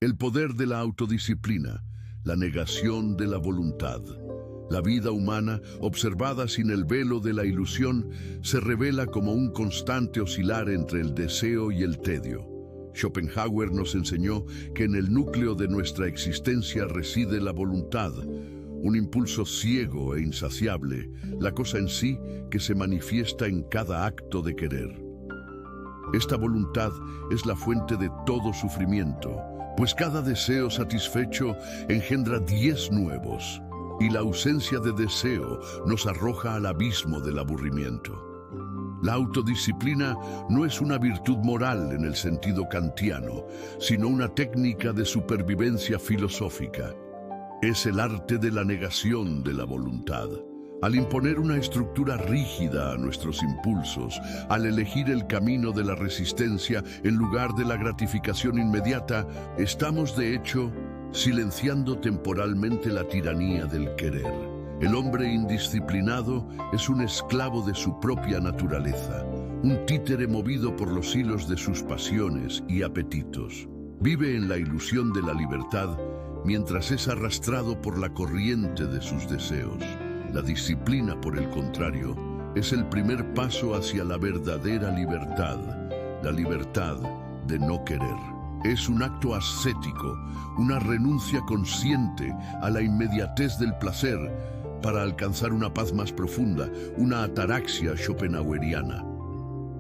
El poder de la autodisciplina, la negación de la voluntad. La vida humana, observada sin el velo de la ilusión, se revela como un constante oscilar entre el deseo y el tedio. Schopenhauer nos enseñó que en el núcleo de nuestra existencia reside la voluntad, un impulso ciego e insaciable, la cosa en sí que se manifiesta en cada acto de querer. Esta voluntad es la fuente de todo sufrimiento, pues cada deseo satisfecho engendra 10 nuevos, y la ausencia de deseo nos arroja al abismo del aburrimiento. La autodisciplina no es una virtud moral en el sentido kantiano, sino una técnica de supervivencia filosófica. Es el arte de la negación de la voluntad. Al imponer una estructura rígida a nuestros impulsos, al elegir el camino de la resistencia en lugar de la gratificación inmediata, estamos de hecho silenciando temporalmente la tiranía del querer. El hombre indisciplinado es un esclavo de su propia naturaleza, un títere movido por los hilos de sus pasiones y apetitos. Vive en la ilusión de la libertad mientras es arrastrado por la corriente de sus deseos. La disciplina, por el contrario, es el primer paso hacia la verdadera libertad, la libertad de no querer. Es un acto ascético, una renuncia consciente a la inmediatez del placer para alcanzar una paz más profunda, una ataraxia schopenhaueriana.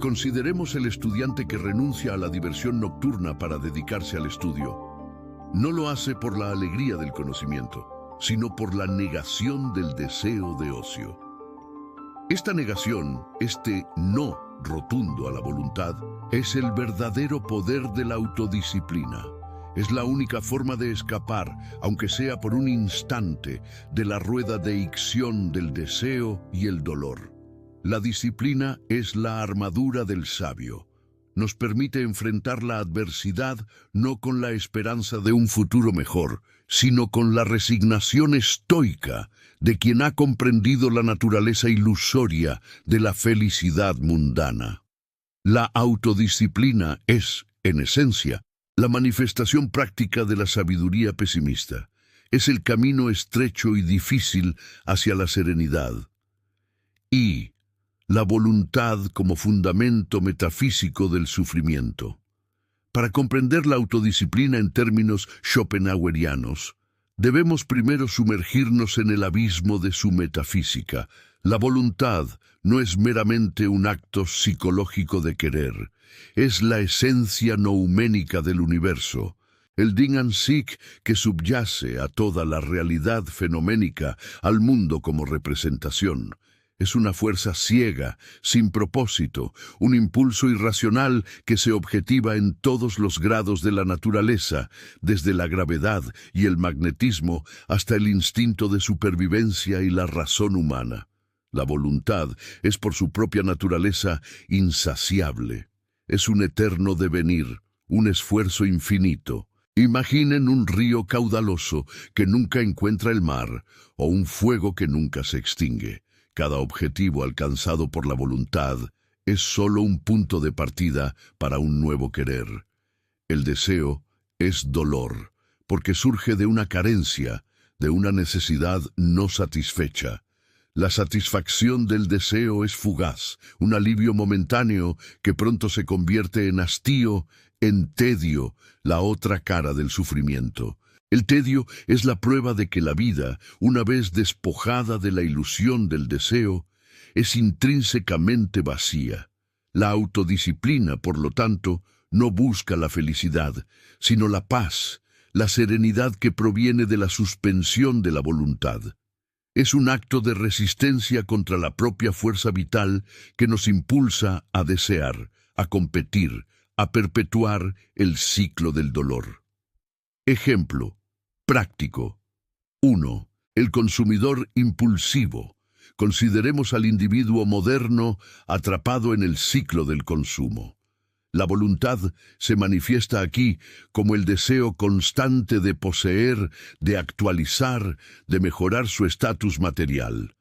Consideremos el estudiante que renuncia a la diversión nocturna para dedicarse al estudio. No lo hace por la alegría del conocimiento, sino por la negación del deseo de ocio. Esta negación, este no rotundo a la voluntad, es el verdadero poder de la autodisciplina. Es la única forma de escapar, aunque sea por un instante, de la rueda de icción del deseo y el dolor. La disciplina es la armadura del sabio. Nos permite enfrentar la adversidad no con la esperanza de un futuro mejor, sino con la resignación estoica de quien ha comprendido la naturaleza ilusoria de la felicidad mundana. La autodisciplina es, en esencia, la manifestación práctica de la sabiduría pesimista. Es el camino estrecho y difícil hacia la serenidad. Y la voluntad como fundamento metafísico del sufrimiento. Para comprender la autodisciplina en términos schopenhauerianos, debemos primero sumergirnos en el abismo de su metafísica. La voluntad no es meramente un acto psicológico de querer, es la esencia nouménica del universo, el Ding an sich que subyace a toda la realidad fenoménica, al mundo como representación. Es una fuerza ciega, sin propósito, un impulso irracional que se objetiva en todos los grados de la naturaleza, desde la gravedad y el magnetismo hasta el instinto de supervivencia y la razón humana. La voluntad es por su propia naturaleza insaciable. Es un eterno devenir, un esfuerzo infinito. Imaginen un río caudaloso que nunca encuentra el mar, o un fuego que nunca se extingue. Cada objetivo alcanzado por la voluntad es solo un punto de partida para un nuevo querer. El deseo es dolor, porque surge de una carencia, de una necesidad no satisfecha. La satisfacción del deseo es fugaz, un alivio momentáneo que pronto se convierte en hastío, en tedio, la otra cara del sufrimiento. El tedio es la prueba de que la vida, una vez despojada de la ilusión del deseo, es intrínsecamente vacía. La autodisciplina, por lo tanto, no busca la felicidad, sino la paz, la serenidad que proviene de la suspensión de la voluntad. Es un acto de resistencia contra la propia fuerza vital que nos impulsa a desear, a competir, a perpetuar el ciclo del dolor. Ejemplo práctico. 1. El consumidor impulsivo. Consideremos al individuo moderno atrapado en el ciclo del consumo. La voluntad se manifiesta aquí como el deseo constante de poseer, de actualizar, de mejorar su estatus material.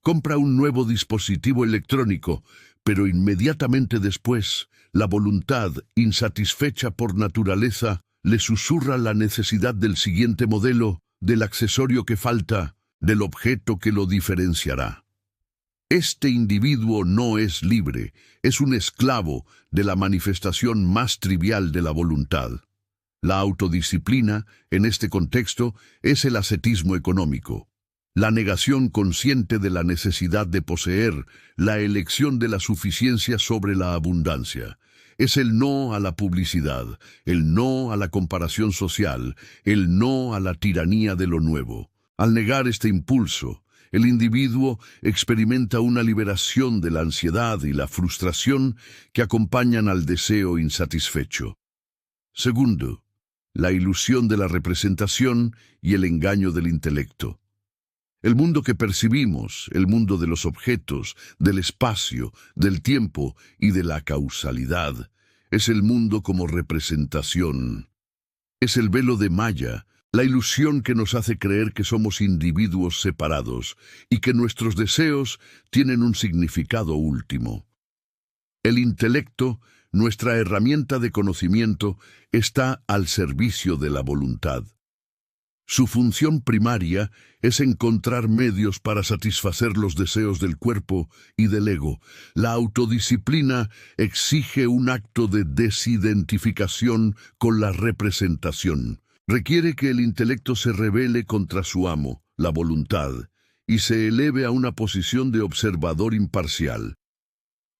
Compra un nuevo dispositivo electrónico, pero inmediatamente después, la voluntad, insatisfecha por naturaleza, le susurra la necesidad del siguiente modelo, del accesorio que falta, del objeto que lo diferenciará. Este individuo no es libre, es un esclavo de la manifestación más trivial de la voluntad. La autodisciplina, en este contexto, es el ascetismo económico. La negación consciente de la necesidad de poseer, la elección de la suficiencia sobre la abundancia. Es el no a la publicidad, el no a la comparación social, el no a la tiranía de lo nuevo. Al negar este impulso, el individuo experimenta una liberación de la ansiedad y la frustración que acompañan al deseo insatisfecho. Segundo, la ilusión de la representación y el engaño del intelecto. El mundo que percibimos, el mundo de los objetos, del espacio, del tiempo y de la causalidad, es el mundo como representación. Es el velo de Maya, la ilusión que nos hace creer que somos individuos separados y que nuestros deseos tienen un significado último. El intelecto, nuestra herramienta de conocimiento, está al servicio de la voluntad. Su función primaria es encontrar medios para satisfacer los deseos del cuerpo y del ego. La autodisciplina exige un acto de desidentificación con la representación. Requiere que el intelecto se rebele contra su amo, la voluntad, y se eleve a una posición de observador imparcial.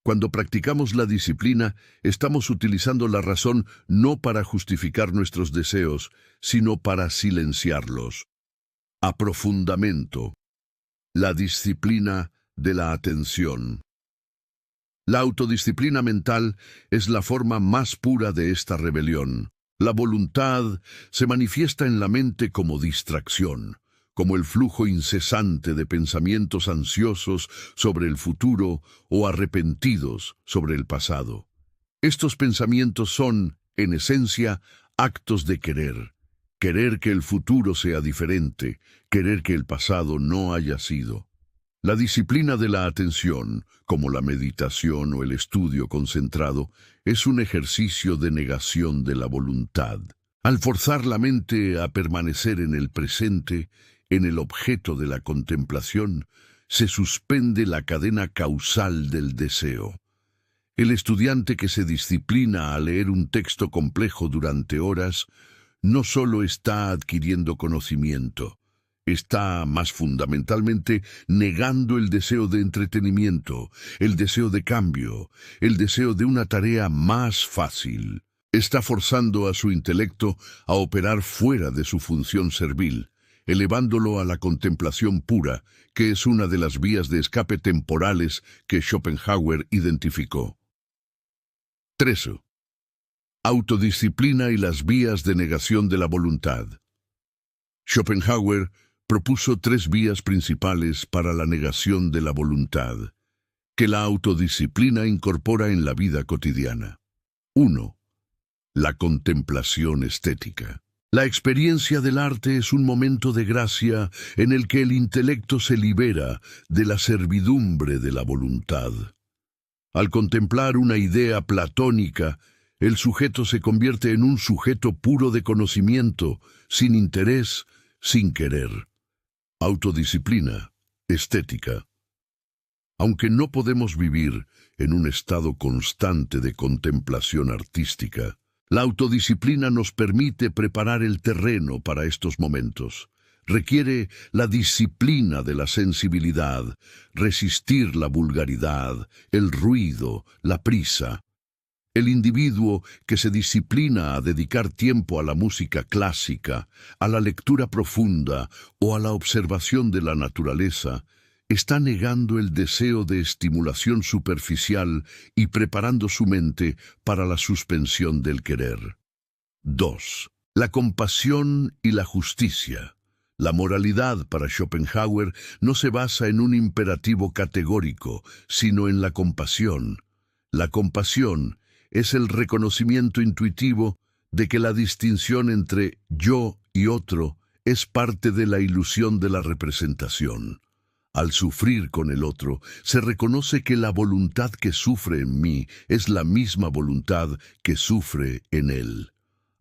Cuando practicamos la disciplina, estamos utilizando la razón no para justificar nuestros deseos, sino para silenciarlos. Aprofundamiento. La disciplina de la atención. La autodisciplina mental es la forma más pura de esta rebelión. La voluntad se manifiesta en la mente como distracción, como el flujo incesante de pensamientos ansiosos sobre el futuro o arrepentidos sobre el pasado. Estos pensamientos son, en esencia, actos de querer. Querer que el futuro sea diferente, querer que el pasado no haya sido. La disciplina de la atención, como la meditación o el estudio concentrado, es un ejercicio de negación de la voluntad. Al forzar la mente a permanecer en el presente, en el objeto de la contemplación, se suspende la cadena causal del deseo. El estudiante que se disciplina a leer un texto complejo durante horas, no solo está adquiriendo conocimiento, está más fundamentalmente negando el deseo de entretenimiento, el deseo de cambio, el deseo de una tarea más fácil. Está forzando a su intelecto a operar fuera de su función servil, elevándolo a la contemplación pura, que es una de las vías de escape temporales que Schopenhauer identificó. 3. Autodisciplina y las vías de negación de la voluntad. Schopenhauer propuso 3 vías principales para la negación de la voluntad, que la autodisciplina incorpora en la vida cotidiana. 1. La contemplación estética. La experiencia del arte es un momento de gracia en el que el intelecto se libera de la servidumbre de la voluntad. Al contemplar una idea platónica, el sujeto se convierte en un sujeto puro de conocimiento, sin interés, sin querer. Autodisciplina, estética. Aunque no podemos vivir en un estado constante de contemplación artística, la autodisciplina nos permite preparar el terreno para estos momentos. Requiere la disciplina de la sensibilidad, resistir la vulgaridad, el ruido, la prisa. El individuo que se disciplina a dedicar tiempo a la música clásica, a la lectura profunda o a la observación de la naturaleza, está negando el deseo de estimulación superficial y preparando su mente para la suspensión del querer. 2. La compasión y la justicia. La moralidad para Schopenhauer no se basa en un imperativo categórico, sino en la compasión. La compasión es el reconocimiento intuitivo de que la distinción entre yo y otro es parte de la ilusión de la representación. Al sufrir con el otro, se reconoce que la voluntad que sufre en mí es la misma voluntad que sufre en él.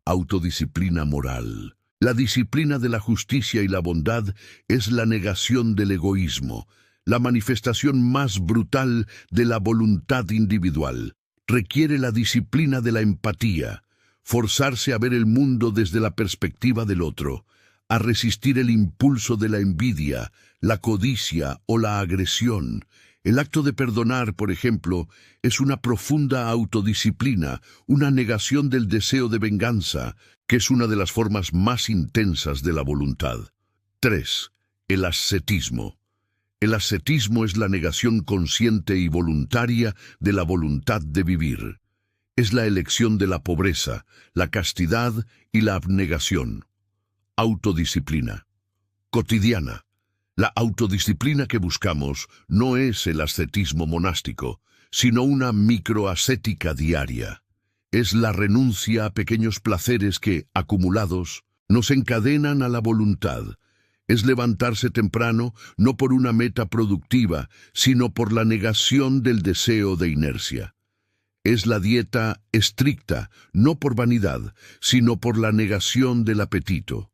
Autodisciplina moral. La disciplina de la justicia y la bondad es la negación del egoísmo, la manifestación más brutal de la voluntad individual. Requiere la disciplina de la empatía, forzarse a ver el mundo desde la perspectiva del otro, a resistir el impulso de la envidia, la codicia o la agresión. El acto de perdonar, por ejemplo, es una profunda autodisciplina, una negación del deseo de venganza, que es una de las formas más intensas de la voluntad. 3. El ascetismo. El ascetismo es la negación consciente y voluntaria de la voluntad de vivir. Es la elección de la pobreza, la castidad y la abnegación. Autodisciplina. Cotidiana. La autodisciplina que buscamos no es el ascetismo monástico, sino una microascética diaria. Es la renuncia a pequeños placeres que, acumulados, nos encadenan a la voluntad. Es levantarse temprano no por una meta productiva, sino por la negación del deseo de inercia. Es la dieta estricta, no por vanidad, sino por la negación del apetito.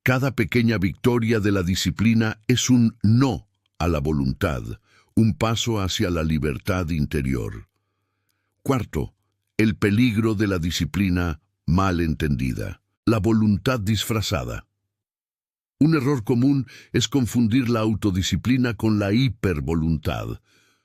Cada pequeña victoria de la disciplina es un no a la voluntad, un paso hacia la libertad interior. 4. El peligro de la disciplina mal entendida. La voluntad disfrazada. Un error común es confundir la autodisciplina con la hipervoluntad.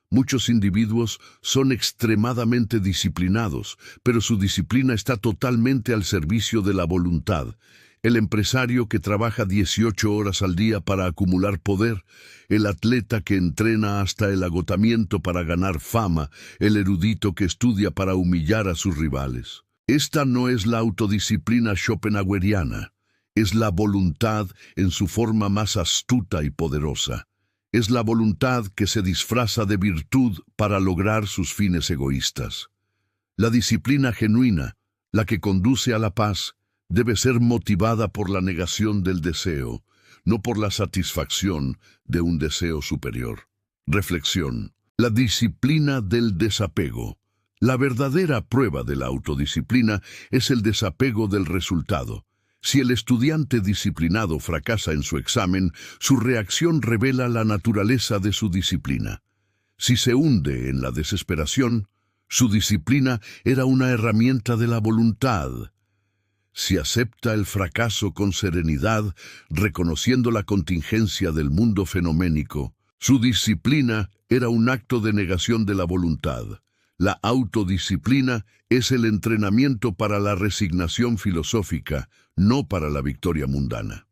Muchos individuos son extremadamente disciplinados, pero su disciplina está totalmente al servicio de la voluntad. El empresario que trabaja 18 horas al día para acumular poder, el atleta que entrena hasta el agotamiento para ganar fama, el erudito que estudia para humillar a sus rivales. Esta no es la autodisciplina schopenhaueriana, es la voluntad en su forma más astuta y poderosa. Es la voluntad que se disfraza de virtud para lograr sus fines egoístas. La disciplina genuina, la que conduce a la paz, debe ser motivada por la negación del deseo, no por la satisfacción de un deseo superior. Reflexión. La disciplina del desapego. La verdadera prueba de la autodisciplina es el desapego del resultado. Si el estudiante disciplinado fracasa en su examen, su reacción revela la naturaleza de su disciplina. Si se hunde en la desesperación, su disciplina era una herramienta de la voluntad. Si acepta el fracaso con serenidad, reconociendo la contingencia del mundo fenoménico, su disciplina era un acto de negación de la voluntad. La autodisciplina es el entrenamiento para la resignación filosófica, no para la victoria mundana.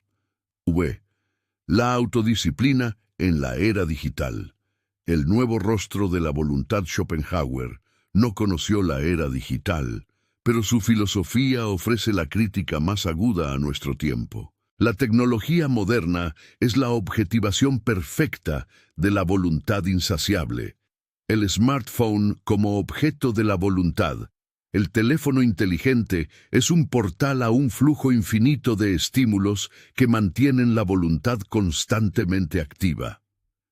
La autodisciplina en la era digital. El nuevo rostro de la voluntad Schopenhauer no conoció la era digital, pero su filosofía ofrece la crítica más aguda a nuestro tiempo. La tecnología moderna es la objetivación perfecta de la voluntad insaciable. El smartphone como objeto de la voluntad. El teléfono inteligente es un portal a un flujo infinito de estímulos que mantienen la voluntad constantemente activa.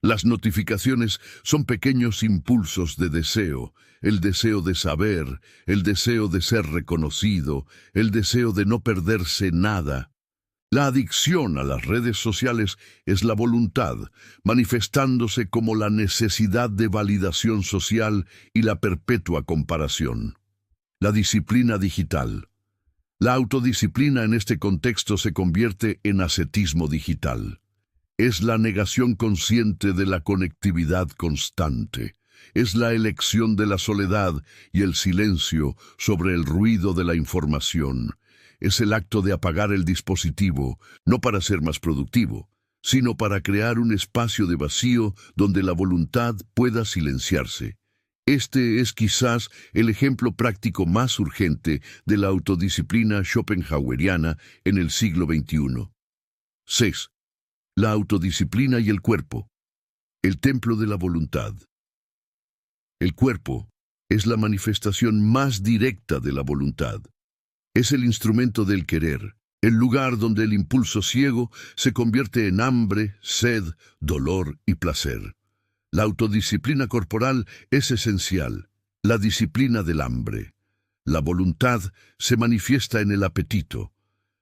Las notificaciones son pequeños impulsos de deseo, el deseo de saber, el deseo de ser reconocido, el deseo de no perderse nada. La adicción a las redes sociales es la voluntad, manifestándose como la necesidad de validación social y la perpetua comparación. La disciplina digital. La autodisciplina en este contexto se convierte en ascetismo digital. Es la negación consciente de la conectividad constante. Es la elección de la soledad y el silencio sobre el ruido de la información. Es el acto de apagar el dispositivo, no para ser más productivo, sino para crear un espacio de vacío donde la voluntad pueda silenciarse. Este es quizás el ejemplo práctico más urgente de la autodisciplina schopenhaueriana en el siglo XXI. 6. La autodisciplina y el cuerpo. El templo de la voluntad. El cuerpo es la manifestación más directa de la voluntad. Es el instrumento del querer, el lugar donde el impulso ciego se convierte en hambre, sed, dolor y placer. La autodisciplina corporal es esencial, la disciplina del hambre. La voluntad se manifiesta en el apetito.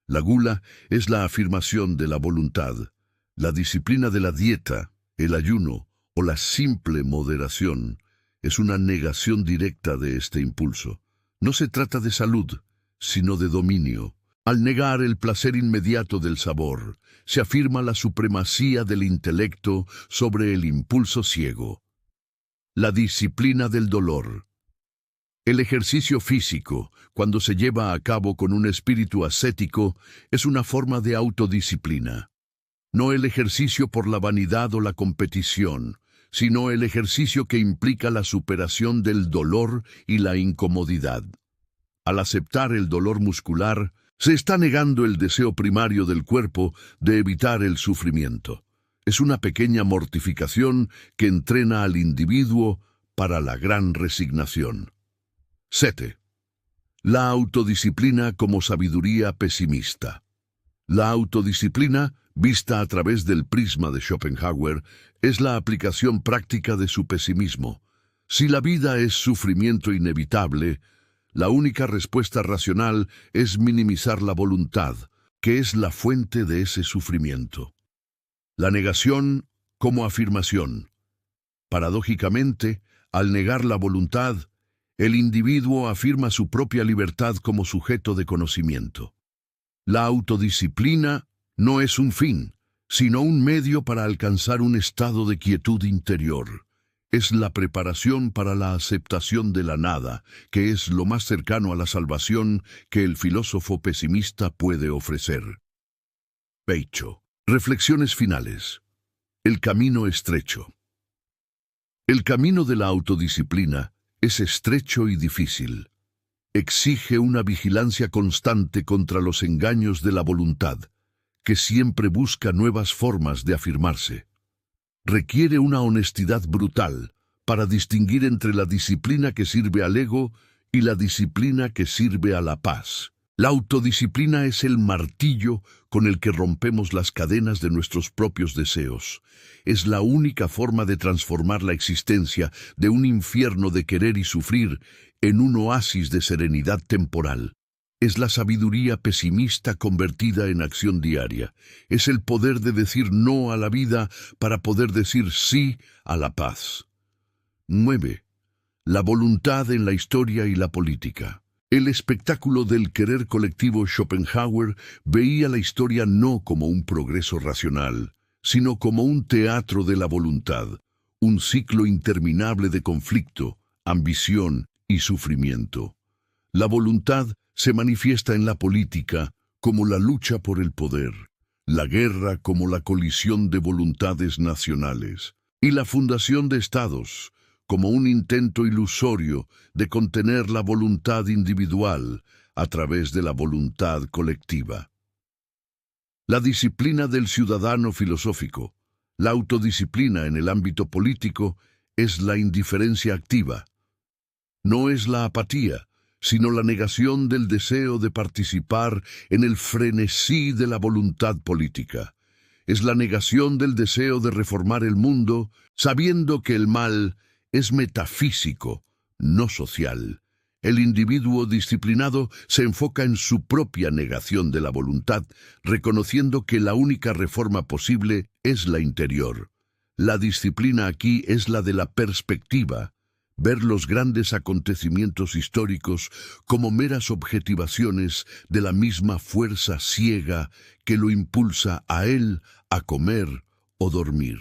La gula es la afirmación de la voluntad. La disciplina de la dieta, el ayuno o la simple moderación es una negación directa de este impulso. No se trata de salud, sino de dominio. Al negar el placer inmediato del sabor, se afirma la supremacía del intelecto sobre el impulso ciego. La disciplina del dolor. El ejercicio físico, cuando se lleva a cabo con un espíritu ascético, es una forma de autodisciplina. No el ejercicio por la vanidad o la competición, sino el ejercicio que implica la superación del dolor y la incomodidad. Al aceptar el dolor muscular, se está negando el deseo primario del cuerpo de evitar el sufrimiento. Es una pequeña mortificación que entrena al individuo para la gran resignación. 7. La autodisciplina como sabiduría pesimista. La autodisciplina, vista a través del prisma de Schopenhauer, es la aplicación práctica de su pesimismo. Si la vida es sufrimiento inevitable, la única respuesta racional es minimizar la voluntad, que es la fuente de ese sufrimiento. La negación como afirmación. Paradójicamente, al negar la voluntad, el individuo afirma su propia libertad como sujeto de conocimiento. La autodisciplina no es un fin, sino un medio para alcanzar un estado de quietud interior. Es la preparación para la aceptación de la nada, que es lo más cercano a la salvación que el filósofo pesimista puede ofrecer. 8. Reflexiones finales. El camino estrecho. El camino de la autodisciplina es estrecho y difícil. Exige una vigilancia constante contra los engaños de la voluntad, que siempre busca nuevas formas de afirmarse. Requiere una honestidad brutal para distinguir entre la disciplina que sirve al ego y la disciplina que sirve a la paz. La autodisciplina es el martillo con el que rompemos las cadenas de nuestros propios deseos. Es la única forma de transformar la existencia de un infierno de querer y sufrir en un oasis de serenidad temporal. Es la sabiduría pesimista convertida en acción diaria. Es el poder de decir no a la vida para poder decir sí a la paz. 9. La voluntad en la historia y la política. El espectáculo del querer colectivo Schopenhauer veía la historia no como un progreso racional, sino como un teatro de la voluntad, un ciclo interminable de conflicto, ambición y sufrimiento. La voluntad se manifiesta en la política como la lucha por el poder, la guerra como la colisión de voluntades nacionales, y la fundación de estados como un intento ilusorio de contener la voluntad individual a través de la voluntad colectiva. La disciplina del ciudadano filosófico, la autodisciplina en el ámbito político, es la indiferencia activa. No es la apatía, sino la negación del deseo de participar en el frenesí de la voluntad política. Es la negación del deseo de reformar el mundo, sabiendo que el mal es metafísico, no social. El individuo disciplinado se enfoca en su propia negación de la voluntad, reconociendo que la única reforma posible es la interior. La disciplina aquí es la de la perspectiva, ver los grandes acontecimientos históricos como meras objetivaciones de la misma fuerza ciega que lo impulsa a él a comer o dormir.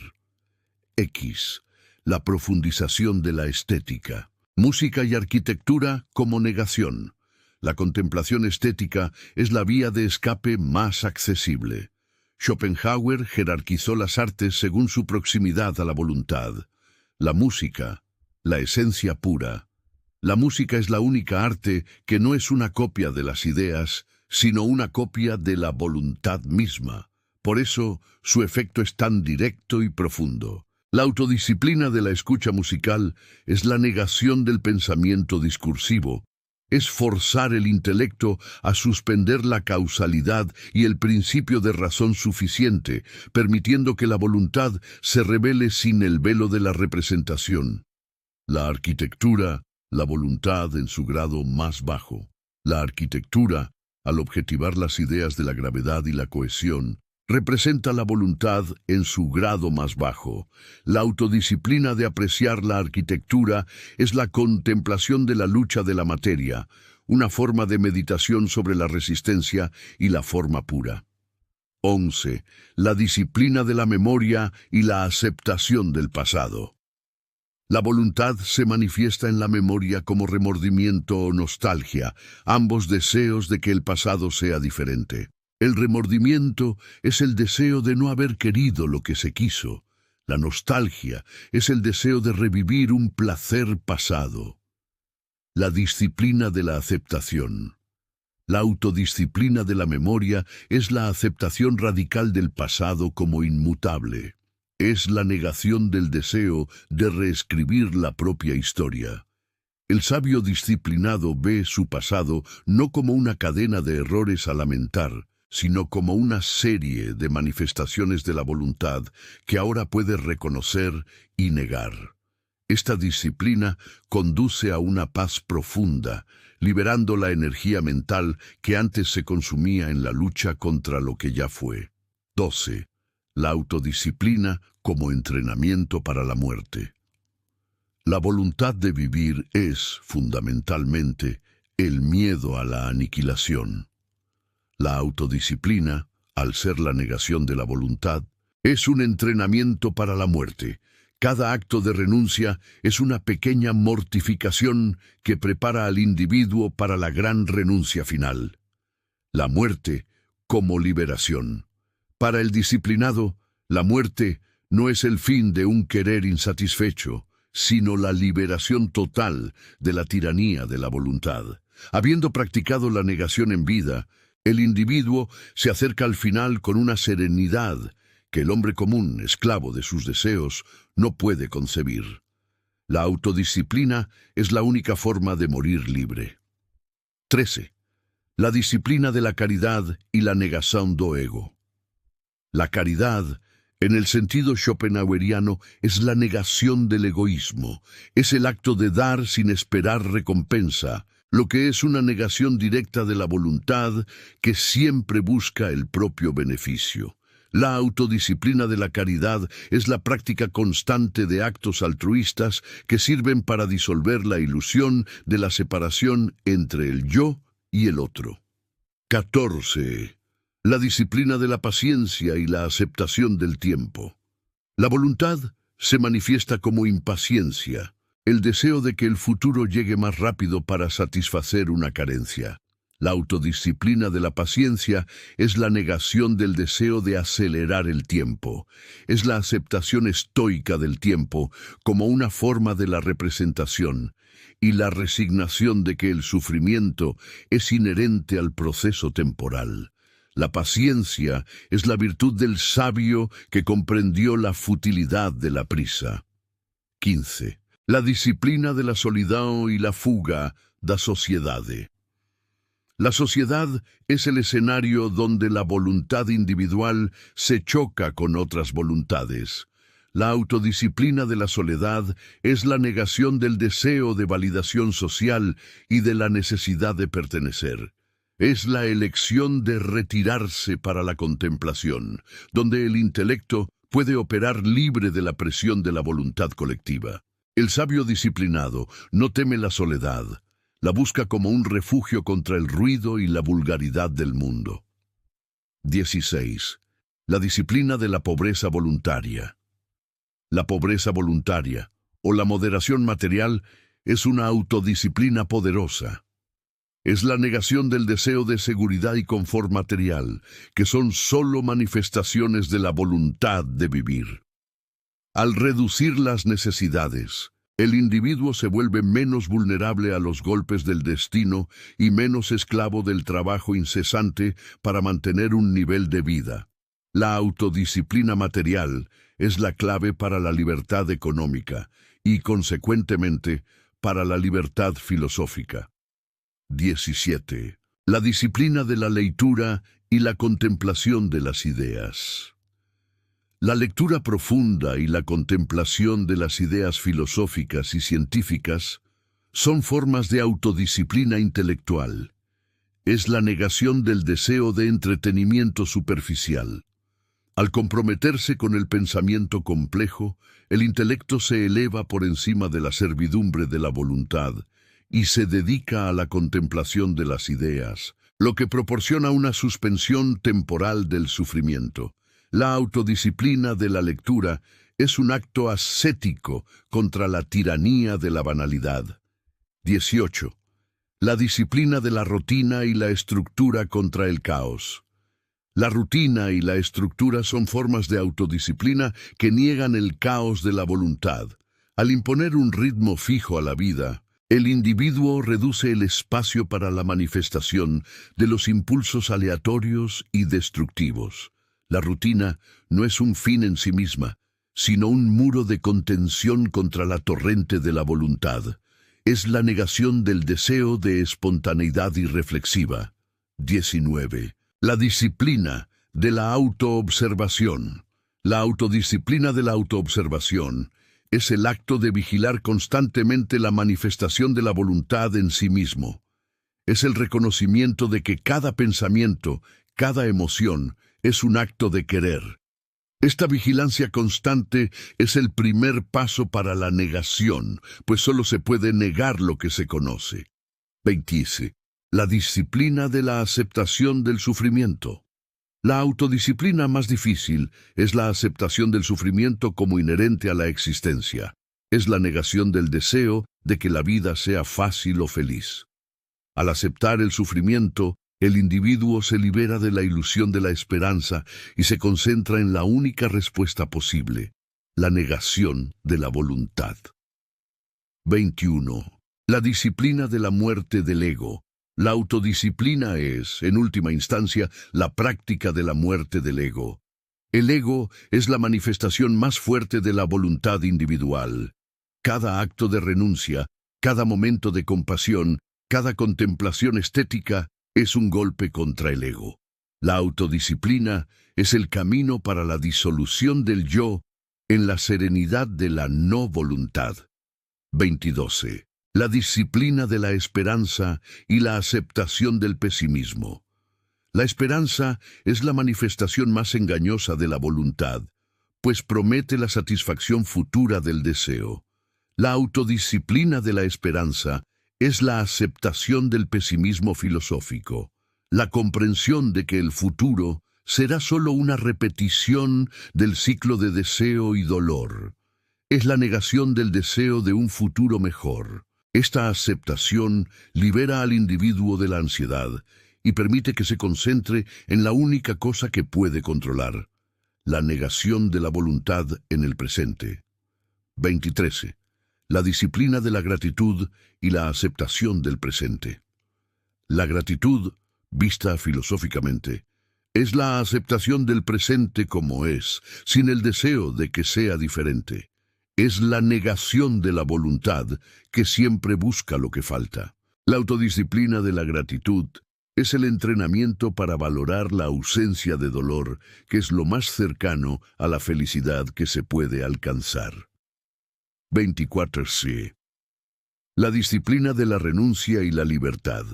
X. La profundización de la estética. Música y arquitectura como negación. La contemplación estética es la vía de escape más accesible. Schopenhauer jerarquizó las artes según su proximidad a la voluntad. La música, la esencia pura. La música es la única arte que no es una copia de las ideas, sino una copia de la voluntad misma. Por eso, su efecto es tan directo y profundo. La autodisciplina de la escucha musical es la negación del pensamiento discursivo. Es forzar el intelecto a suspender la causalidad y el principio de razón suficiente, permitiendo que la voluntad se revele sin el velo de la representación. La arquitectura la voluntad en su grado más bajo. La arquitectura, al objetivar las ideas de la gravedad y la cohesión, representa la voluntad en su grado más bajo. La autodisciplina de apreciar la arquitectura es la contemplación de la lucha de la materia, una forma de meditación sobre la resistencia y la forma pura. 11. La disciplina de la memoria y la aceptación del pasado. La voluntad se manifiesta en la memoria como remordimiento o nostalgia, ambos deseos de que el pasado sea diferente. El remordimiento es el deseo de no haber querido lo que se quiso. La nostalgia es el deseo de revivir un placer pasado. La disciplina de la aceptación. La autodisciplina de la memoria es la aceptación radical del pasado como inmutable. Es la negación del deseo de reescribir la propia historia. El sabio disciplinado ve su pasado no como una cadena de errores a lamentar, sino como una serie de manifestaciones de la voluntad que ahora puede reconocer y negar. Esta disciplina conduce a una paz profunda, liberando la energía mental que antes se consumía en la lucha contra lo que ya fue. 12. La autodisciplina como entrenamiento para la muerte. La voluntad de vivir es, fundamentalmente, el miedo a la aniquilación. La autodisciplina, al ser la negación de la voluntad, es un entrenamiento para la muerte. Cada acto de renuncia es una pequeña mortificación que prepara al individuo para la gran renuncia final. La muerte como liberación. Para el disciplinado, la muerte no es el fin de un querer insatisfecho, sino la liberación total de la tiranía de la voluntad. Habiendo practicado la negación en vida, el individuo se acerca al final con una serenidad que el hombre común, esclavo de sus deseos, no puede concebir. La autodisciplina es la única forma de morir libre. 13. La disciplina de la caridad y la negación do ego. La caridad, en el sentido schopenhaueriano, es la negación del egoísmo. Es el acto de dar sin esperar recompensa, lo que es una negación directa de la voluntad que siempre busca el propio beneficio. La autodisciplina de la caridad es la práctica constante de actos altruistas que sirven para disolver la ilusión de la separación entre el yo y el otro. 14. La disciplina de la paciencia y la aceptación del tiempo. La voluntad se manifiesta como impaciencia, el deseo de que el futuro llegue más rápido para satisfacer una carencia. La autodisciplina de la paciencia es la negación del deseo de acelerar el tiempo. Es la aceptación estoica del tiempo como una forma de la representación y la resignación de que el sufrimiento es inherente al proceso temporal. La paciencia es la virtud del sabio que comprendió la futilidad de la prisa. 15. La disciplina de la solidão y la fuga da sociedade. La sociedad es el escenario donde la voluntad individual se choca con otras voluntades. La autodisciplina de la soledad es la negación del deseo de validación social y de la necesidad de pertenecer. Es la elección de retirarse para la contemplación, donde el intelecto puede operar libre de la presión de la voluntad colectiva. El sabio disciplinado no teme la soledad, la busca como un refugio contra el ruido y la vulgaridad del mundo. 16. La disciplina de la pobreza voluntaria. La pobreza voluntaria, o la moderación material, es una autodisciplina poderosa. Es la negación del deseo de seguridad y confort material, que son solo manifestaciones de la voluntad de vivir. Al reducir las necesidades, el individuo se vuelve menos vulnerable a los golpes del destino y menos esclavo del trabajo incesante para mantener un nivel de vida. La autodisciplina material es la clave para la libertad económica y, consecuentemente, para la libertad filosófica. 17. La disciplina de la lectura y la contemplación de las ideas. La lectura profunda y la contemplación de las ideas filosóficas y científicas Son formas de autodisciplina intelectual. Es la negación del deseo de entretenimiento superficial. Al comprometerse con el pensamiento complejo, el intelecto se eleva por encima de la servidumbre de la voluntad y se dedica a la contemplación de las ideas, lo que proporciona una suspensión temporal del sufrimiento. La autodisciplina de la lectura es un acto ascético contra la tiranía de la banalidad. 18. La disciplina de la rutina y la estructura contra el caos. La rutina y la estructura son formas de autodisciplina que niegan el caos de la voluntad. Al imponer un ritmo fijo a la vida, el individuo reduce el espacio para la manifestación de los impulsos aleatorios y destructivos. La rutina no es un fin en sí misma, sino un muro de contención contra la torrente de la voluntad. Es la negación del deseo de espontaneidad irreflexiva. 19. La disciplina de la autoobservación. La autodisciplina de la autoobservación es el acto de vigilar constantemente la manifestación de la voluntad en sí mismo. Es el reconocimiento de que cada pensamiento, cada emoción, es un acto de querer. Esta vigilancia constante es el primer paso para la negación, pues solo se puede negar lo que se conoce. 20. La disciplina de la aceptación del sufrimiento. La autodisciplina más difícil es la aceptación del sufrimiento como inherente a la existencia. Es la negación del deseo de que la vida sea fácil o feliz. Al aceptar el sufrimiento, el individuo se libera de la ilusión de la esperanza y se concentra en la única respuesta posible, la negación de la voluntad. 21. La disciplina de la muerte del ego. La autodisciplina es, en última instancia, la práctica de la muerte del ego. El ego es la manifestación más fuerte de la voluntad individual. Cada acto de renuncia, cada momento de compasión, cada contemplación estética es un golpe contra el ego. La autodisciplina es el camino para la disolución del yo en la serenidad de la no voluntad. 22. La disciplina de la esperanza y la aceptación del pesimismo. La esperanza es la manifestación más engañosa de la voluntad, pues promete la satisfacción futura del deseo. La autodisciplina de la esperanza es la aceptación del pesimismo filosófico, la comprensión de que el futuro será solo una repetición del ciclo de deseo y dolor. Es la negación del deseo de un futuro mejor. Esta aceptación libera al individuo de la ansiedad y permite que se concentre en la única cosa que puede controlar, la negación de la voluntad en el presente. 23. La disciplina de la gratitud y la aceptación del presente. La gratitud, vista filosóficamente, es la aceptación del presente como es, sin el deseo de que sea diferente. Es la negación de la voluntad que siempre busca lo que falta. La autodisciplina de la gratitud es el entrenamiento para valorar la ausencia de dolor, que es lo más cercano a la felicidad que se puede alcanzar. 24c. La disciplina de la renuncia y la libertad.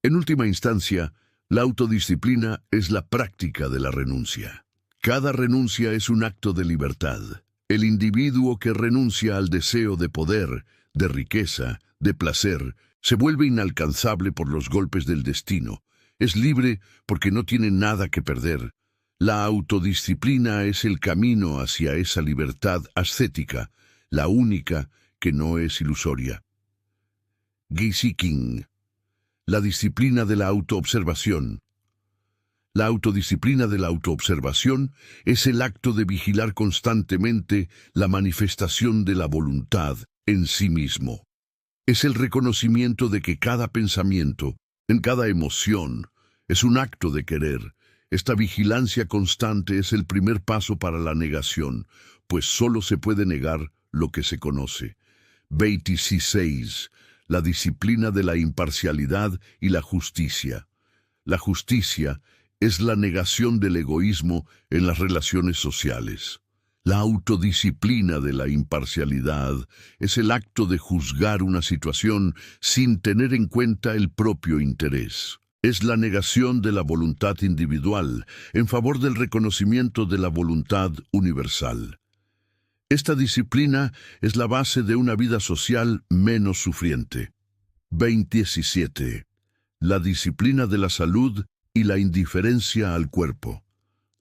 En última instancia, la autodisciplina es la práctica de la renuncia. Cada renuncia es un acto de libertad. El individuo que renuncia al deseo de poder, de riqueza, de placer, se vuelve inalcanzable por los golpes del destino. Es libre porque no tiene nada que perder. La autodisciplina es el camino hacia esa libertad ascética, la única que no es ilusoria. Geisinking. La disciplina de la autoobservación. La autodisciplina de la autoobservación es el acto de vigilar constantemente la manifestación de la voluntad en sí mismo. Es el reconocimiento de que cada pensamiento, en cada emoción, es un acto de querer. Esta vigilancia constante es el primer paso para la negación, pues solo se puede negar lo que se conoce. 26. La disciplina de la imparcialidad y la justicia. La justicia es la negación del egoísmo en las relaciones sociales. La autodisciplina de la imparcialidad es el acto de juzgar una situación sin tener en cuenta el propio interés. Es la negación de la voluntad individual en favor del reconocimiento de la voluntad universal. Esta disciplina es la base de una vida social menos sufriente. 27. La disciplina de la salud y la indiferencia al cuerpo.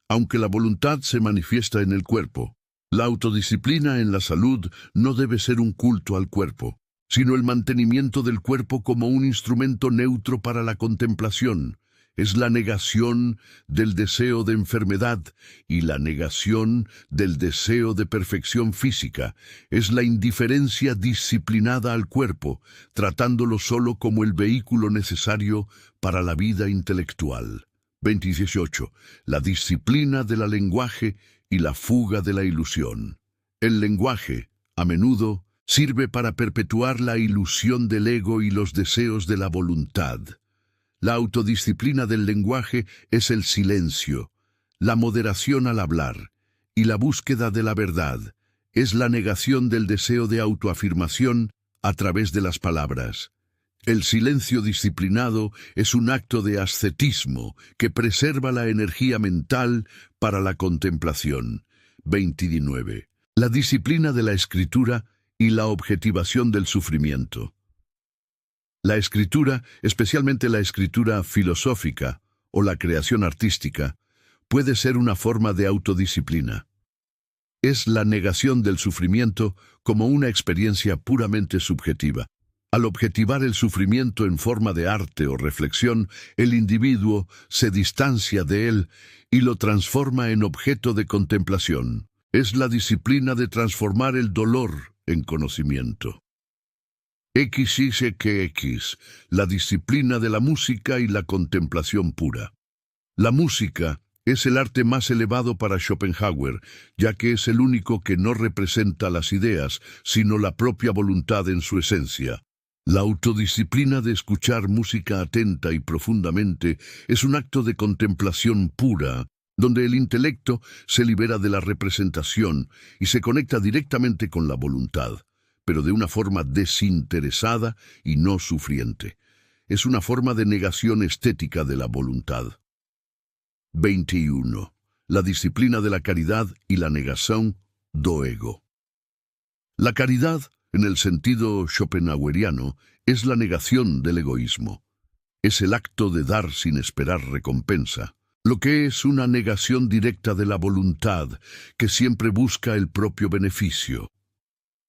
Aunque la voluntad se manifiesta en el cuerpo, la autodisciplina en la salud no debe ser un culto al cuerpo, sino el mantenimiento del cuerpo como un instrumento neutro para la contemplación. Es la negación del deseo de enfermedad y la negación del deseo de perfección física. Es la indiferencia disciplinada al cuerpo, tratándolo solo como el vehículo necesario para la vida intelectual. 28. La disciplina del lenguaje y la fuga de la ilusión. El lenguaje, a menudo, sirve para perpetuar la ilusión del ego y los deseos de la voluntad. La autodisciplina del lenguaje es el silencio, la moderación al hablar y la búsqueda de la verdad. Es la negación del deseo de autoafirmación a través de las palabras. El silencio disciplinado es un acto de ascetismo que preserva la energía mental para la contemplación. 29. La disciplina de la escritura y la objetivación del sufrimiento. La escritura, especialmente la escritura filosófica o la creación artística, puede ser una forma de autodisciplina. Es la negación del sufrimiento como una experiencia puramente subjetiva. Al objetivar el sufrimiento en forma de arte o reflexión, el individuo se distancia de él y lo transforma en objeto de contemplación. Es la disciplina de transformar el dolor en conocimiento. XYX, la disciplina de la música y la contemplación pura. La música es el arte más elevado para Schopenhauer, ya que es el único que no representa las ideas, sino la propia voluntad en su esencia. La autodisciplina de escuchar música atenta y profundamente es un acto de contemplación pura, donde el intelecto se libera de la representación y se conecta directamente con la voluntad, pero de una forma desinteresada y no sufriente. Es una forma de negación estética de la voluntad. 21. La disciplina de la caridad y la negación do ego. La caridad, en el sentido schopenhaueriano, es la negación del egoísmo. Es el acto de dar sin esperar recompensa, lo que es una negación directa de la voluntad, que siempre busca el propio beneficio.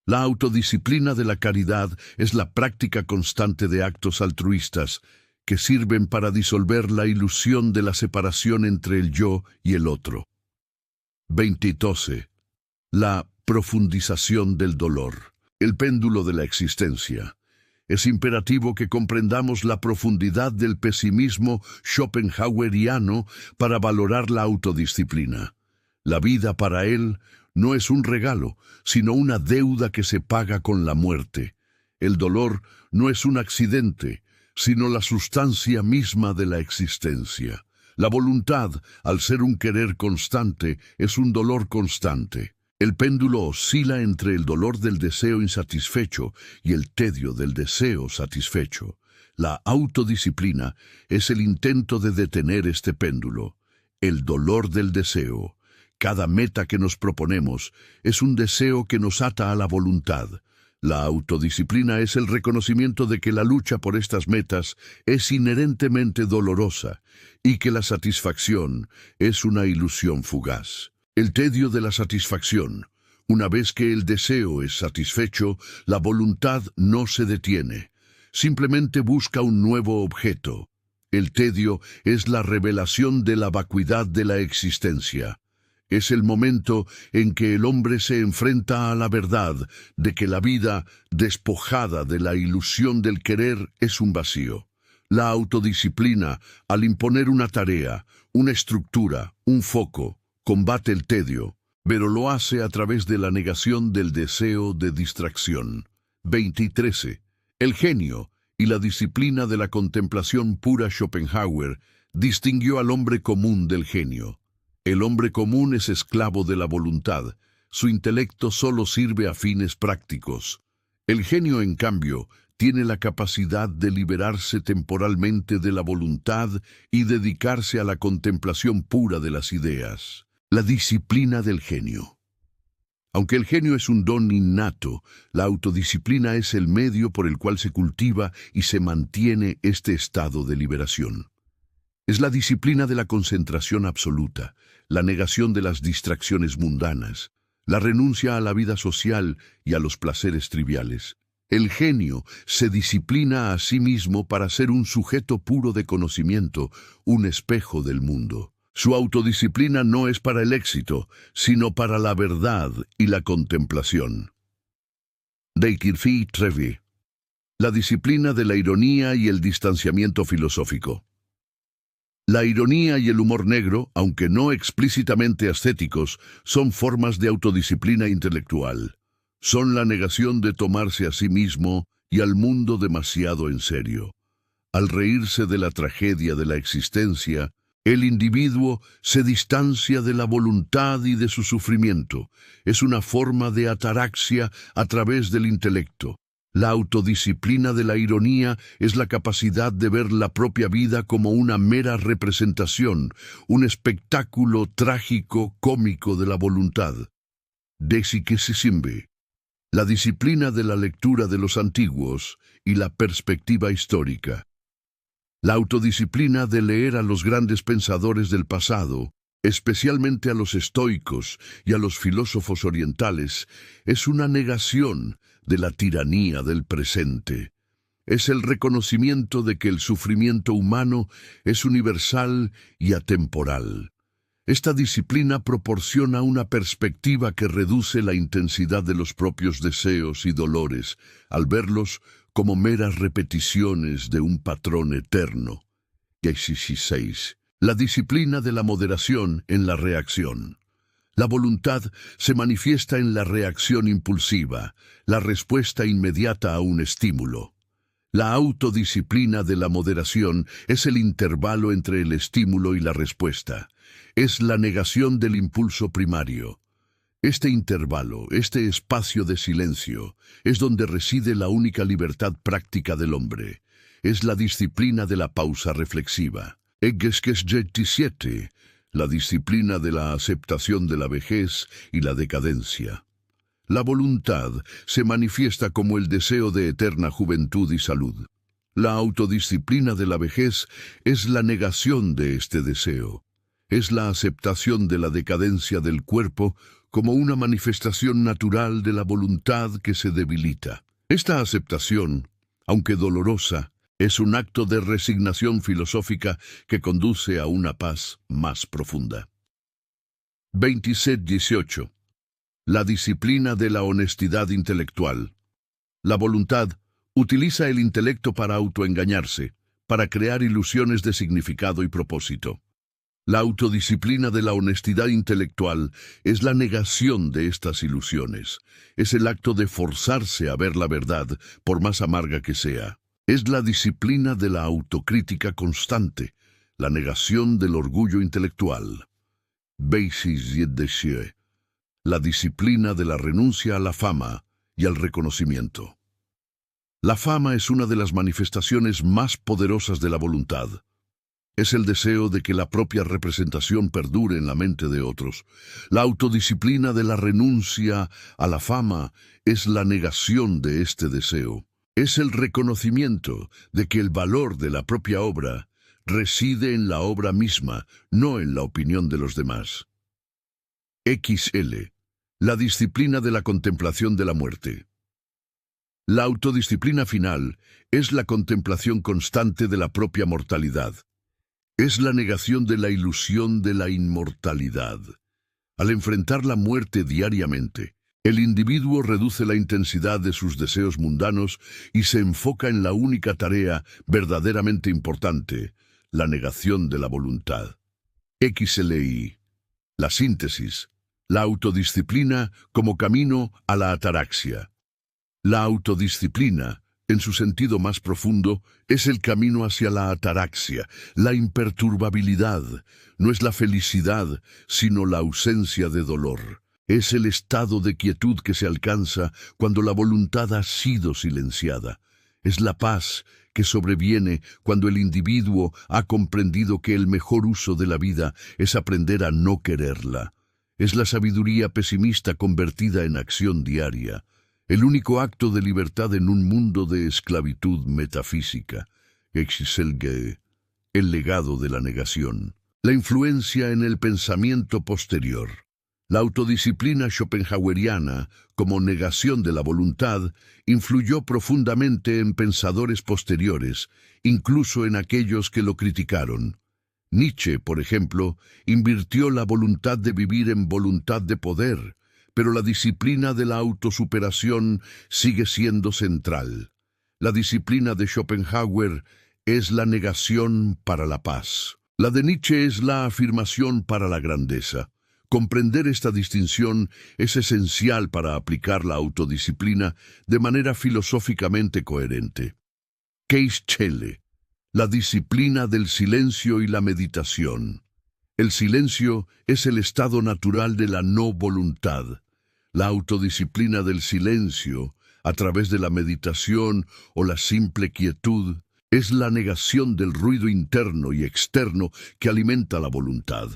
La autodisciplina de la caridad es la práctica constante de actos altruistas que sirven para disolver la ilusión de la separación entre el yo y el otro. 22. La profundización del dolor. El péndulo de la existencia. Es imperativo que comprendamos la profundidad del pesimismo schopenhaueriano para valorar la autodisciplina. La vida para él no es un regalo, sino una deuda que se paga con la muerte. El dolor no es un accidente, sino la sustancia misma de la existencia. La voluntad, al ser un querer constante, es un dolor constante. El péndulo oscila entre el dolor del deseo insatisfecho y el tedio del deseo satisfecho. La autodisciplina es el intento de detener este péndulo. El dolor del deseo. Cada meta que nos proponemos es un deseo que nos ata a la voluntad. La autodisciplina es el reconocimiento de que la lucha por estas metas es inherentemente dolorosa y que la satisfacción es una ilusión fugaz. El tedio de la satisfacción. Una vez que el deseo es satisfecho, la voluntad no se detiene. Simplemente busca un nuevo objeto. El tedio es la revelación de la vacuidad de la existencia. Es el momento en que el hombre se enfrenta a la verdad de que la vida, despojada de la ilusión del querer, es un vacío. La autodisciplina, al imponer una tarea, una estructura, un foco, combate el tedio, pero lo hace a través de la negación del deseo de distracción. 23. El genio y la disciplina de la contemplación pura. Schopenhauer distinguió al hombre común del genio. El hombre común es esclavo de la voluntad, su intelecto solo sirve a fines prácticos. El genio, en cambio, tiene la capacidad de liberarse temporalmente de la voluntad y dedicarse a la contemplación pura de las ideas. La disciplina del genio. Aunque el genio es un don innato, la autodisciplina es el medio por el cual se cultiva y se mantiene este estado de liberación. Es la disciplina de la concentración absoluta, la negación de las distracciones mundanas, la renuncia a la vida social y a los placeres triviales. El genio se disciplina a sí mismo para ser un sujeto puro de conocimiento, un espejo del mundo. Su autodisciplina no es para el éxito, sino para la verdad y la contemplación. Deikifi Trevi. La disciplina de la ironía y el distanciamiento filosófico. La ironía y el humor negro, aunque no explícitamente ascéticos, son formas de autodisciplina intelectual. Son la negación de tomarse a sí mismo y al mundo demasiado en serio. Al reírse de la tragedia de la existencia, el individuo se distancia de la voluntad y de su sufrimiento. Es una forma de ataraxia a través del intelecto. La autodisciplina de la ironía es la capacidad de ver la propia vida como una mera representación, un espectáculo trágico, cómico de la voluntad. Desikesisimbe. La disciplina de la lectura de los antiguos y la perspectiva histórica. La autodisciplina de leer a los grandes pensadores del pasado, especialmente a los estoicos y a los filósofos orientales, es una negación de la tiranía del presente. Es el reconocimiento de que el sufrimiento humano es universal y atemporal. Esta disciplina proporciona una perspectiva que reduce la intensidad de los propios deseos y dolores, al verlos como meras repeticiones de un patrón eterno. 16. La disciplina de la moderación en la reacción. La voluntad se manifiesta en la reacción impulsiva, la respuesta inmediata a un estímulo. La autodisciplina de la moderación es el intervalo entre el estímulo y la respuesta. Es la negación del impulso primario. Este intervalo, este espacio de silencio, es donde reside la única libertad práctica del hombre. Es la disciplina de la pausa reflexiva. 17. La disciplina de la aceptación de la vejez y la decadencia. La voluntad se manifiesta como el deseo de eterna juventud y salud. La autodisciplina de la vejez es la negación de este deseo. Es la aceptación de la decadencia del cuerpo como una manifestación natural de la voluntad que se debilita. Esta aceptación, aunque dolorosa, es un acto de resignación filosófica que conduce a una paz más profunda. 27-18. La disciplina de la honestidad intelectual. La voluntad utiliza el intelecto para autoengañarse, para crear ilusiones de significado y propósito. La autodisciplina de la honestidad intelectual es la negación de estas ilusiones. Es el acto de forzarse a ver la verdad, por más amarga que sea. Es la disciplina de la autocrítica constante, la negación del orgullo intelectual. 27. La disciplina de la renuncia a la fama y al reconocimiento. La fama es una de las manifestaciones más poderosas de la voluntad. Es el deseo de que la propia representación perdure en la mente de otros. La autodisciplina de la renuncia a la fama es la negación de este deseo. Es el reconocimiento de que el valor de la propia obra reside en la obra misma, no en la opinión de los demás. La disciplina de la contemplación de la muerte. La autodisciplina final es la contemplación constante de la propia mortalidad. Es la negación de la ilusión de la inmortalidad. Al enfrentar la muerte diariamente, el individuo reduce la intensidad de sus deseos mundanos y se enfoca en la única tarea verdaderamente importante, la negación de la voluntad. La síntesis. La autodisciplina como camino a la ataraxia. La autodisciplina, en su sentido más profundo, es el camino hacia la ataraxia, la imperturbabilidad. No es la felicidad, sino la ausencia de dolor. Es el estado de quietud que se alcanza cuando la voluntad ha sido silenciada. Es la paz que sobreviene cuando el individuo ha comprendido que el mejor uso de la vida es aprender a no quererla. Es la sabiduría pesimista convertida en acción diaria, el único acto de libertad en un mundo de esclavitud metafísica. Excelge, el legado de la negación. La influencia en el pensamiento posterior. La autodisciplina schopenhaueriana, como negación de la voluntad, influyó profundamente en pensadores posteriores, incluso en aquellos que lo criticaron. Nietzsche, por ejemplo, invirtió la voluntad de vivir en voluntad de poder, pero la disciplina de la autosuperación sigue siendo central. La disciplina de Schopenhauer es la negación para la paz. La de Nietzsche es la afirmación para la grandeza. Comprender esta distinción es esencial para aplicar la autodisciplina de manera filosóficamente coherente. Kees Schelle, la disciplina del silencio y la meditación. El silencio es el estado natural de la no voluntad. La autodisciplina del silencio, a través de la meditación o la simple quietud, es la negación del ruido interno y externo que alimenta la voluntad.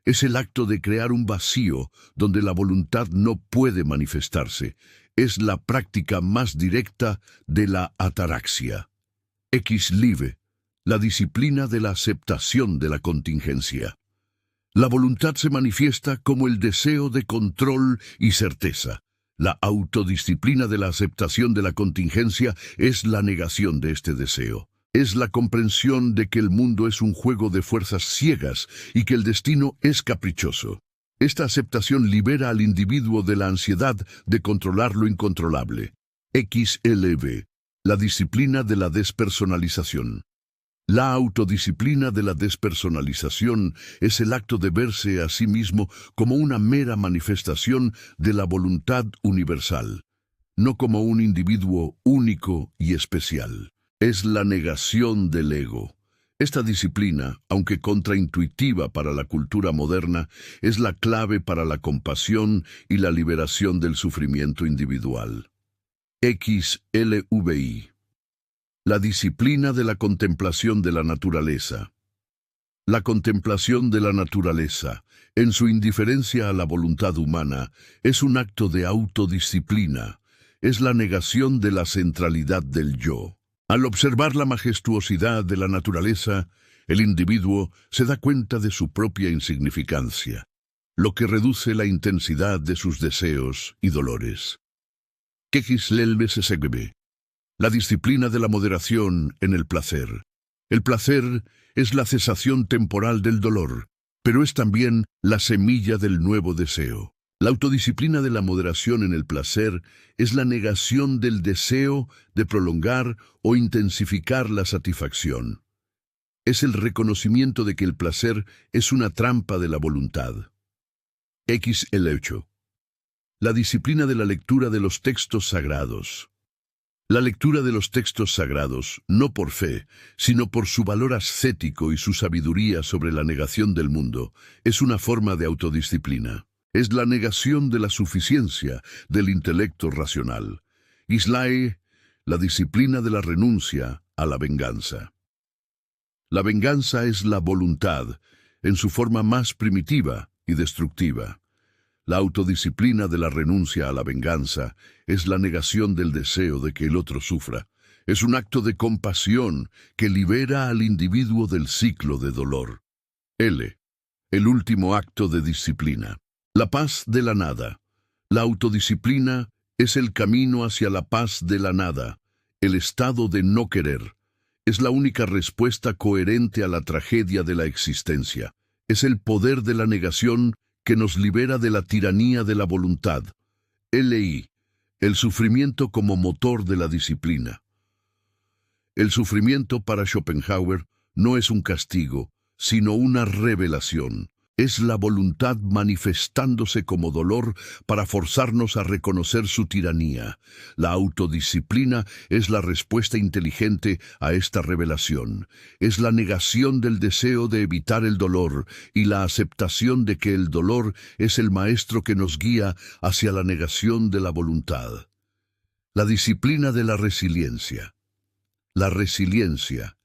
Es el acto de crear un vacío donde la voluntad no puede manifestarse. Es la práctica más directa de la ataraxia. Live, la disciplina de la aceptación de la contingencia. La voluntad se manifiesta como el deseo de control y certeza. La autodisciplina de la aceptación de la contingencia es la negación de este deseo. Es la comprensión de que el mundo es un juego de fuerzas ciegas y que el destino es caprichoso. Esta aceptación libera al individuo de la ansiedad de controlar lo incontrolable. XLV, la disciplina de la despersonalización. La autodisciplina de la despersonalización es el acto de verse a sí mismo como una mera manifestación de la voluntad universal, no como un individuo único y especial. Es la negación del ego. Esta disciplina, aunque contraintuitiva para la cultura moderna, es la clave para la compasión y la liberación del sufrimiento individual. XLVI. La disciplina de la contemplación de la naturaleza. La contemplación de la naturaleza, en su indiferencia a la voluntad humana, es un acto de autodisciplina. Es la negación de la centralidad del yo. Al observar la majestuosidad de la naturaleza, el individuo se da cuenta de su propia insignificancia, lo que reduce la intensidad de sus deseos y dolores. XLVSSGB. La disciplina de la moderación en el placer. El placer es la cesación temporal del dolor, pero es también la semilla del nuevo deseo. La autodisciplina de la moderación en el placer es la negación del deseo de prolongar o intensificar la satisfacción. Es el reconocimiento de que el placer es una trampa de la voluntad. XL8. La disciplina de la lectura de los textos sagrados. La lectura de los textos sagrados, no por fe, sino por su valor ascético y su sabiduría sobre la negación del mundo, es una forma de autodisciplina. Es la negación de la suficiencia del intelecto racional. Islae, la disciplina de la renuncia a la venganza. La venganza es la voluntad, en su forma más primitiva y destructiva. La autodisciplina de la renuncia a la venganza es la negación del deseo de que el otro sufra. Es un acto de compasión que libera al individuo del ciclo de dolor. L. El último acto de disciplina. La paz de la nada. La autodisciplina es el camino hacia la paz de la nada, el estado de no querer. Es la única respuesta coherente a la tragedia de la existencia. Es el poder de la negación que nos libera de la tiranía de la voluntad. LI. El sufrimiento como motor de la disciplina. El sufrimiento para Schopenhauer no es un castigo, sino una revelación. Es la voluntad manifestándose como dolor para forzarnos a reconocer su tiranía. La autodisciplina es la respuesta inteligente a esta revelación. Es la negación del deseo de evitar el dolor y la aceptación de que el dolor es el maestro que nos guía hacia la negación de la voluntad. La disciplina de la resiliencia. La resiliencia,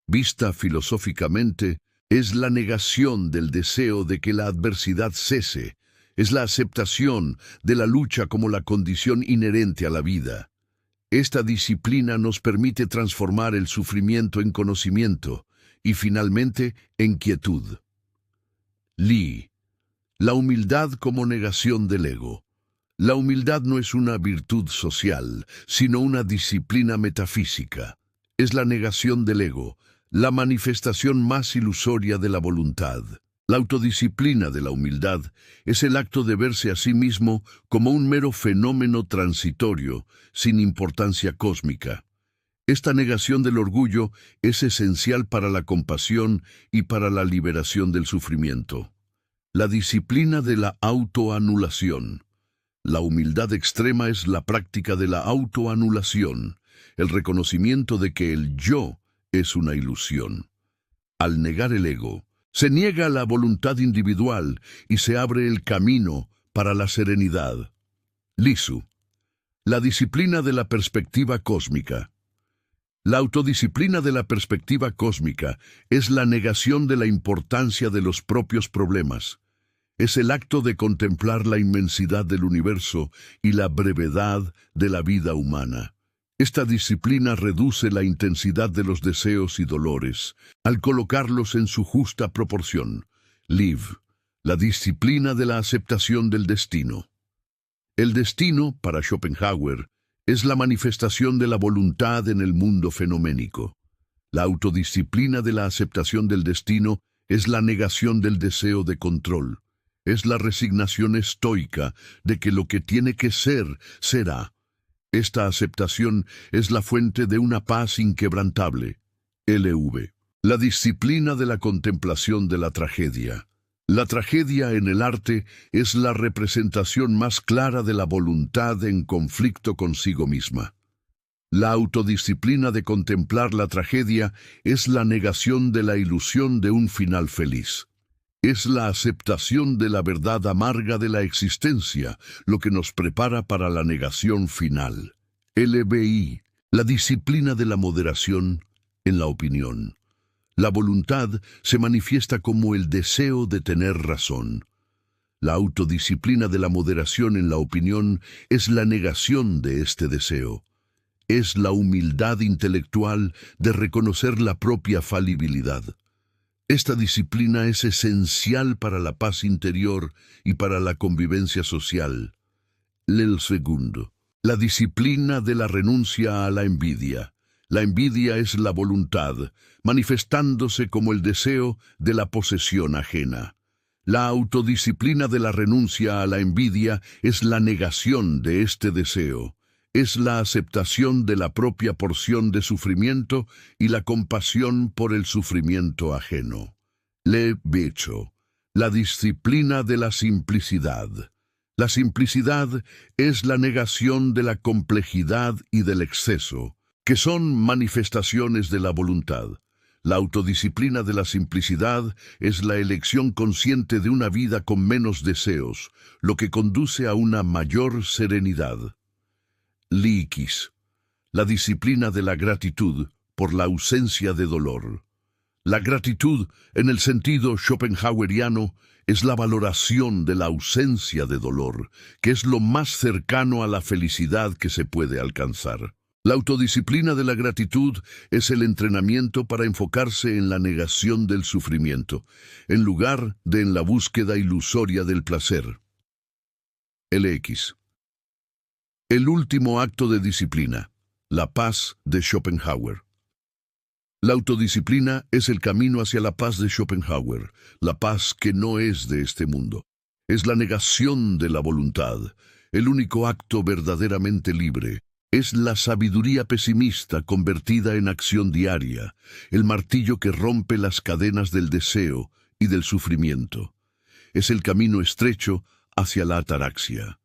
vista filosóficamente, es la negación del deseo de que la adversidad cese, es la aceptación de la lucha como la condición inherente a la vida. Esta disciplina nos permite transformar el sufrimiento en conocimiento y finalmente en quietud. Lee. La humildad como negación del ego. La humildad no es una virtud social, sino una disciplina metafísica. Es la negación del ego, la manifestación más ilusoria de la voluntad. La autodisciplina de la humildad es el acto de verse a sí mismo como un mero fenómeno transitorio, sin importancia cósmica. Esta negación del orgullo es esencial para la compasión y para la liberación del sufrimiento. La disciplina de la autoanulación. La humildad extrema es la práctica de la autoanulación, el reconocimiento de que el yo es una ilusión. Al negar el ego, se niega la voluntad individual y se abre el camino para la serenidad. Lisu. La disciplina de la perspectiva cósmica. La autodisciplina de la perspectiva cósmica es la negación de la importancia de los propios problemas. Es el acto de contemplar la inmensidad del universo y la brevedad de la vida humana. Esta disciplina reduce la intensidad de los deseos y dolores, al colocarlos en su justa proporción. Liv. La disciplina de la aceptación del destino. El destino, para Schopenhauer, es la manifestación de la voluntad en el mundo fenoménico. La autodisciplina de la aceptación del destino es la negación del deseo de control. Es la resignación estoica de que lo que tiene que ser, será. Esta aceptación es la fuente de una paz inquebrantable. LV. La disciplina de la contemplación de la tragedia. La tragedia en el arte es la representación más clara de la voluntad en conflicto consigo misma. La autodisciplina de contemplar la tragedia es la negación de la ilusión de un final feliz. Es la aceptación de la verdad amarga de la existencia, lo que nos prepara para la negación final. LBI. La disciplina de la moderación en la opinión. La voluntad se manifiesta como el deseo de tener razón. La autodisciplina de la moderación en la opinión es la negación de este deseo. Es la humildad intelectual de reconocer la propia falibilidad. Esta disciplina es esencial para la paz interior y para la convivencia social. El segundo. La disciplina de la renuncia a la envidia. La envidia es la voluntad, manifestándose como el deseo de la posesión ajena. La autodisciplina de la renuncia a la envidia es la negación de este deseo. Es la aceptación de la propia porción de sufrimiento y la compasión por el sufrimiento ajeno. Le Becho. La disciplina de la simplicidad. La simplicidad es la negación de la complejidad y del exceso, que son manifestaciones de la voluntad. La autodisciplina de la simplicidad es la elección consciente de una vida con menos deseos, lo que conduce a una mayor serenidad. Liikis. La disciplina de la gratitud por la ausencia de dolor. La gratitud, en el sentido schopenhaueriano, es la valoración de la ausencia de dolor, que es lo más cercano a la felicidad que se puede alcanzar. La autodisciplina de la gratitud es el entrenamiento para enfocarse en la negación del sufrimiento, en lugar de en la búsqueda ilusoria del placer. LX. El último acto de disciplina, la paz de Schopenhauer. La autodisciplina es el camino hacia la paz de Schopenhauer, la paz que no es de este mundo. Es la negación de la voluntad, el único acto verdaderamente libre. Es la sabiduría pesimista convertida en acción diaria, el martillo que rompe las cadenas del deseo y del sufrimiento. es el camino estrecho hacia la ataraxia.